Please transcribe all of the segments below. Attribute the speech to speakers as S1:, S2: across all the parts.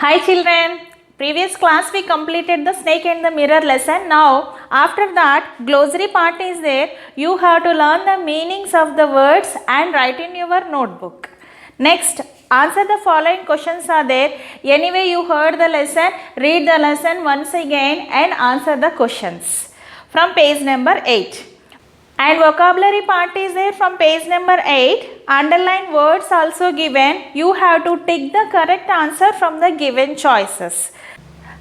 S1: Hi children, previous class we completed the snake and the mirror lesson. Now after that glossary part is there. You have to learn the meanings of the words and write in your notebook. Next, answer the following questions are there. Anyway you heard the lesson, read the lesson once again and answer the questions from page number 8. And vocabulary part is there from page number 8. Underline words also given. You have to take the correct answer from the given choices.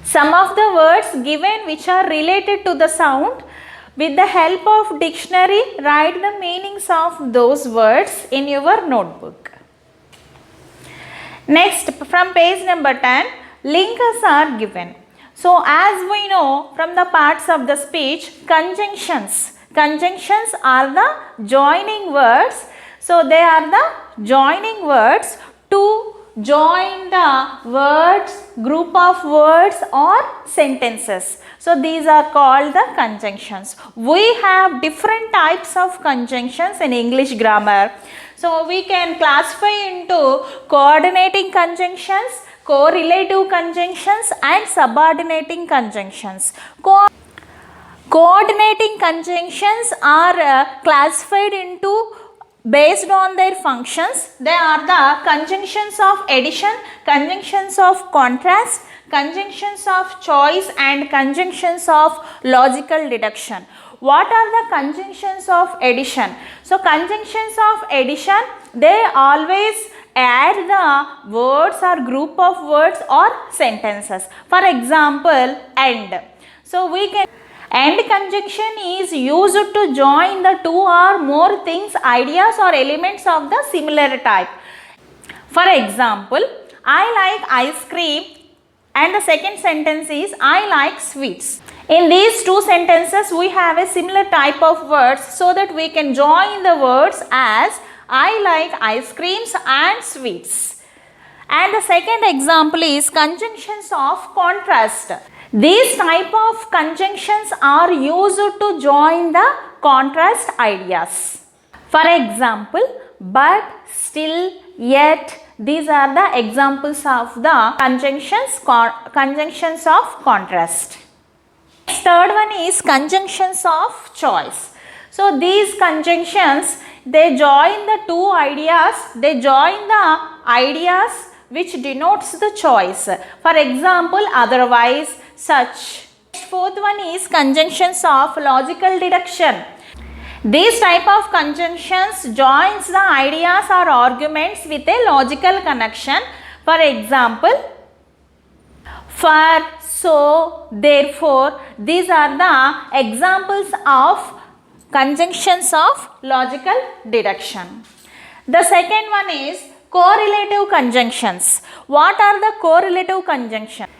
S1: Some of the words given which are related to the sound. With the help of dictionary, write the meanings of those words in your notebook. Next, from page number 10, links are given. So, as we know from the parts of the speech, conjunctions. Conjunctions are the joining words. So, they are the joining words to join the words, group of words or sentences. So, these are called the conjunctions. We have different types of conjunctions in English grammar. So, we can classify into coordinating conjunctions, correlative conjunctions and subordinating conjunctions. Coordinating conjunctions are classified into based on their functions. They are the conjunctions of addition, conjunctions of contrast, conjunctions of choice and conjunctions of logical deduction. What are the conjunctions of addition? So, conjunctions of addition, they always add the words or group of words or sentences. For example, and. So, we can and conjunction is used to join the two or more things, ideas or elements of the similar type. For example, I like ice cream and the second sentence is I like sweets. In these two sentences, we have a similar type of words so that we can join the words as I like ice creams and sweets. And the second example is conjunctions of contrast. These type of conjunctions are used to join the contrast ideas. For example, but, still, yet, these are the examples of the conjunctions of contrast. Third one is conjunctions of choice. So, these conjunctions, they join the two ideas, they join the ideas which denotes the choice. For example, otherwise, such. Fourth one is conjunctions of logical deduction. These type of conjunctions joins the ideas or arguments with a logical connection. For example, for, so, therefore, these are the examples of conjunctions of logical deduction. The second one is correlative conjunctions. What are the correlative conjunctions?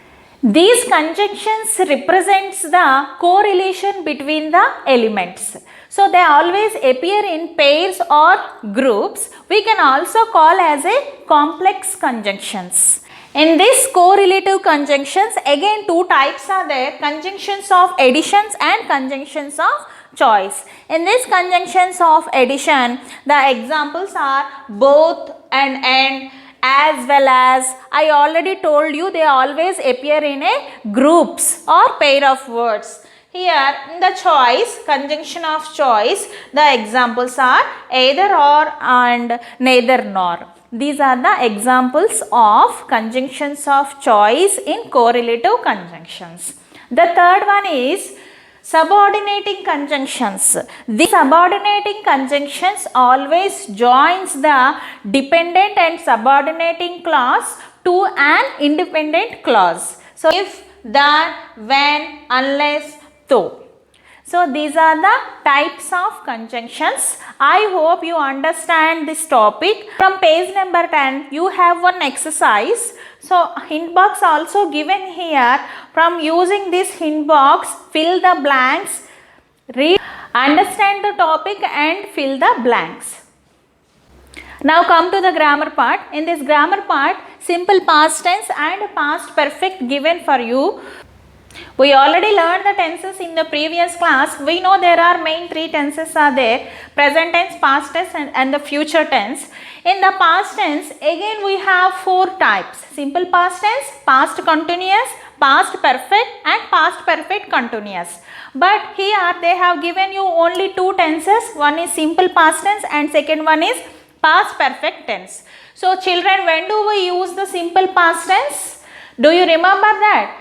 S1: These conjunctions represents the correlation between the elements. So, they always appear in pairs or groups. We can also call as a complex conjunctions. In this correlative conjunctions, again two types are there, conjunctions of additions and conjunctions of choice. In these conjunctions of addition, the examples are both and as well as. I already told you they always appear in a groups or pair of words. Here in the choice, conjunction of choice, the examples are either or and neither nor. These are the examples of conjunctions of choice in correlative conjunctions. The third one is subordinating conjunctions. The subordinating conjunctions always joins the dependent and subordinating clause to an independent clause. So, if, that, when, unless, though. So, these are the types of conjunctions. I hope you understand this topic. From page number 10, you have one exercise. So, hint box also given here. From using this hint box, fill the blanks, read, understand the topic and fill the blanks. Now come to the grammar part. In this grammar part, simple past tense and past perfect given for you. We already learned the tenses in the previous class. We know there are main three tenses are there: present tense, past tense and the future tense. In the past tense, again we have four types: simple past tense, past continuous, past perfect and past perfect continuous. But here they have given you only two tenses. One is simple past tense and second one is past perfect tense. So children, when do we use the simple past tense? Do you remember that?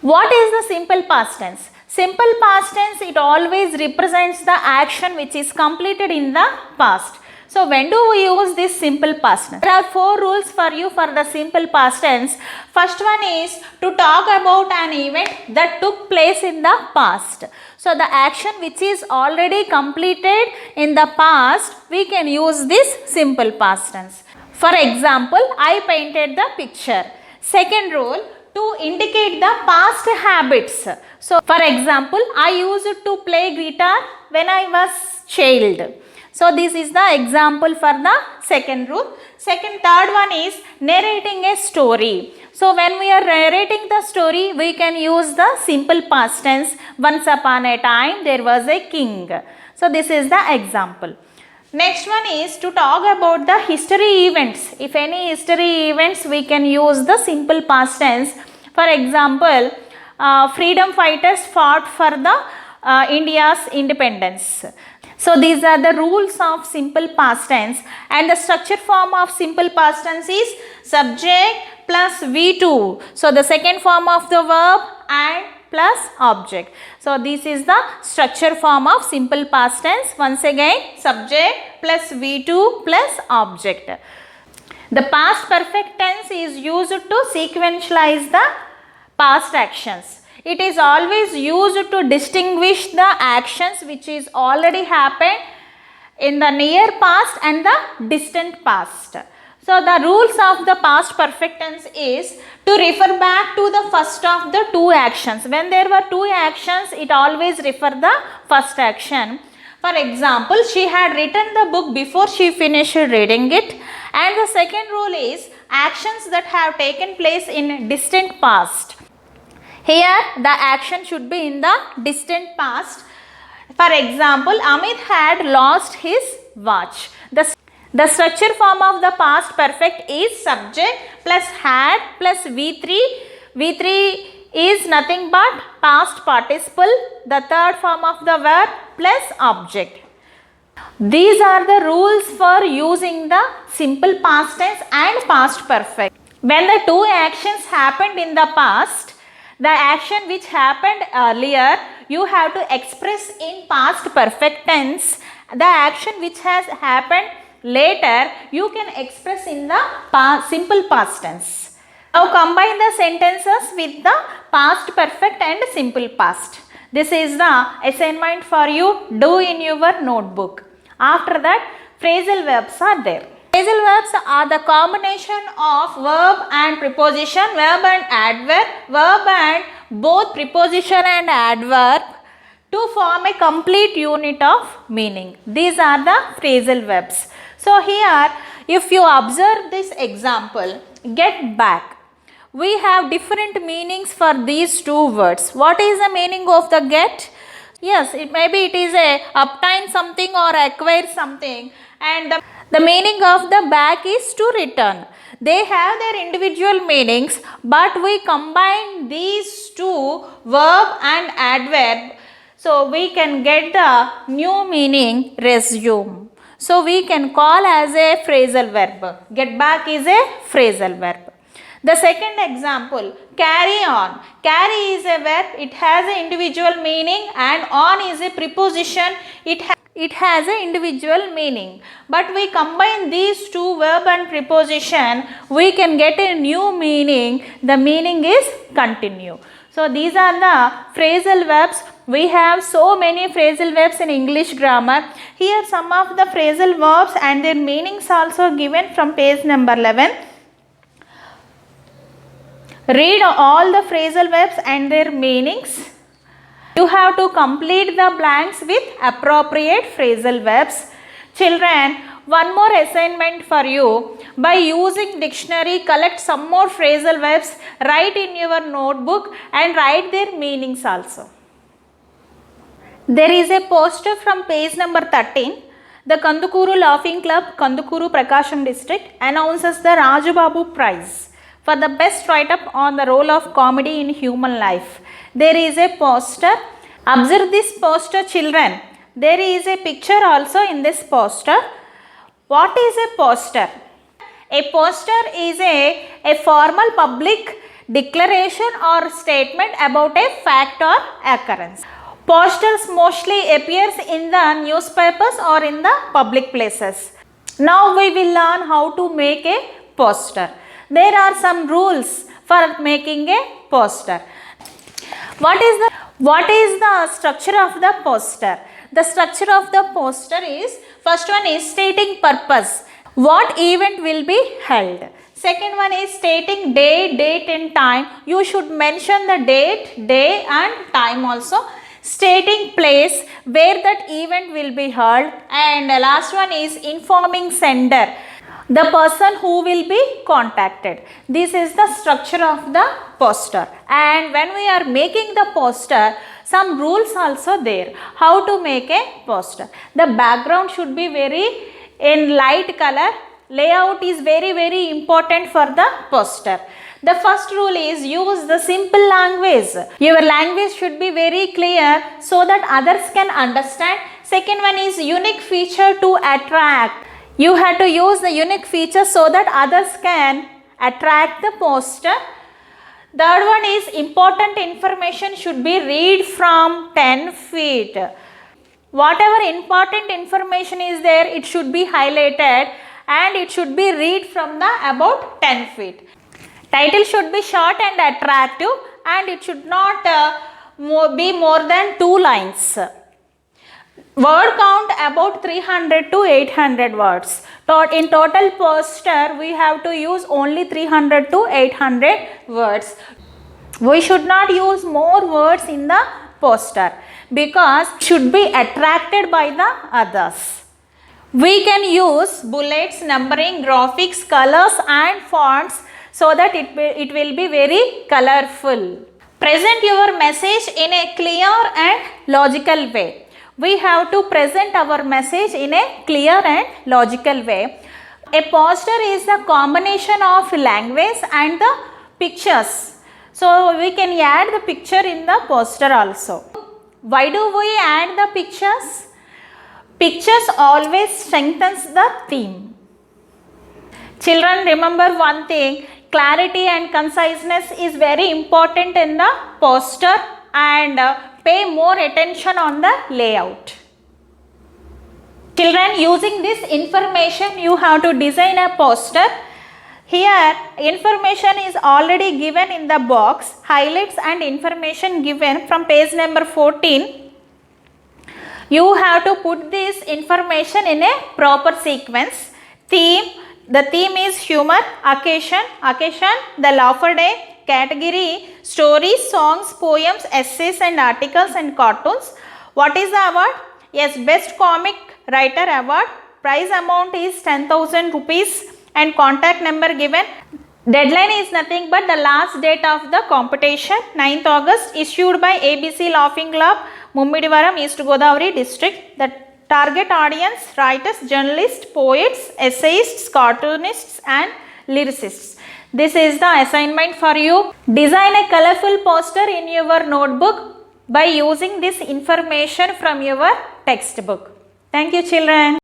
S1: What is the simple past tense? Simple past tense, it always represents the action which is completed in the past. So when do we use this simple past tense? There are four rules for you for the simple past tense. First one is to talk about an event that took place in the past. So the action which is already completed in the past, we can use this simple past tense. For example, I painted the picture. Second rule, to indicate the past habits. So for example, I used to play guitar when I was child. So this is the example for the second rule. Third one is narrating a story. So when we are narrating the story, we can use the simple past tense. Once upon a time there was a king. So this is the example. Next one is to talk about the history events. If any history events, we can use the simple past tense. For example, freedom fighters fought for the India's independence. So these are the rules of simple past tense, and the structure form of simple past tense is subject plus V2. So the second form of the verb and plus object. So this is the structure form of simple past tense. Once again, subject plus V2 plus object. The past perfect tense is used to sequentialize the past actions. It is always used to distinguish the actions which is already happened in the near past and the distant past. So the rules of the past perfect tense is to refer back to the first of the two actions. When there were two actions, it always refer the first action. For example, she had written the book before she finished reading it. And the second rule is actions that have taken place in distant past. Here the action should be in the distant past. For example, Amit had lost his watch. The structure form of the past perfect is subject plus had plus V3. V3 is nothing but past participle. The third form of the verb plus object. These are the rules for using the simple past tense and past perfect. When the two actions happened in the past, the action which happened earlier, you have to express in past perfect tense. The action which has happened later, you can express in the simple past tense. Now combine the sentences with the past perfect and simple past. This is the assignment for you. Do in your notebook. After that, phrasal verbs are there. Phrasal verbs are the combination of verb and preposition, verb and adverb, verb and both preposition and adverb to form a complete unit of meaning. These are the phrasal verbs. So here, if you observe this example, get back. We have different meanings for these two words. What is the meaning of the get? Yes, maybe it is a obtain something or acquire something, and the meaning of the back is to return. They have their individual meanings, but we combine these two, verb and adverb, so we can get the new meaning resume. So we can call as a phrasal verb. Get back is a phrasal verb. The second example, carry on. Carry is a verb, it has an individual meaning, and on is a preposition, it has an individual meaning. But we combine these two, verb and preposition, we can get a new meaning. The meaning is continue. So these are the phrasal verbs. We have so many phrasal verbs in English grammar. Here some of the phrasal verbs and their meanings also given from page number 11. Read all the phrasal verbs and their meanings. You have to complete the blanks with appropriate phrasal verbs. Children, One more assignment for you. By using dictionary, collect some more phrasal verbs, write in your notebook and write their meanings also. There is a poster from page number 13. The Kandukuru Laughing Club, Kandukuru Prakasham district announces the Rajubabu Prize for the best write-up on the role of comedy in human life. There is a poster. Observe this poster, children. There is a picture also in this poster. What is a poster? A poster is a formal public declaration or statement about a fact or occurrence. Posters mostly appears in the newspapers or in the public places. Now we will learn how to make a poster. There are some rules for making a poster. What is the structure of the poster? The structure of the poster is, first one is stating purpose. What event will be held? Second one is stating day, date and time. You should mention the date, day and time also. Stating place where that event will be held, and the last one is informing sender, the person who will be contacted. This is the structure of the poster. And when we are making the poster, some rules also there. How to make a poster? The background should be very in light color. Layout is very important for the poster. The first rule is use the simple language. Your language should be very clear so that others can understand. Second one is unique feature to attract. You have to use the unique feature so that others can attract the poster. Third one is important information should be read from 10 feet. Whatever important information is there, it should be highlighted and it should be read from the about 10 feet. Title should be short and attractive and it should not be more than 2 lines. Word count about 300 to 800 words. In total poster, we have to use only 300 to 800 words. We should not use more words in the poster because it should be attracted by the others. We can use bullets, numbering, graphics, colors and fonts so that it will be very colorful. Present your message in a clear and logical way. We have to present our message in a clear and logical way. A poster is a combination of language and the pictures. So we can add the picture in the poster also. Why do we add the pictures? Pictures always strengthens the theme. Children, remember one thing, clarity and conciseness is very important in the poster and pay more attention on the layout. Children, using this information you have to design a poster. Here information is already given in the box, highlights and information given from page number 14. You have to put this information in a proper sequence. Theme, the theme is humor, occasion, the laughter day, category, stories, songs, poems, essays and articles and cartoons. What is the award? Yes, best comic writer award. Prize amount is 10,000 rupees and contact number given. Deadline is nothing but the last date of the competition, 9th August, issued by ABC Laughing Club, Mummidivaram, East Godavari district. The target audience, writers, journalists, poets, essayists, cartoonists and lyricists. This is the assignment for you. Design a colorful poster in your notebook by using this information from your textbook. Thank you, children.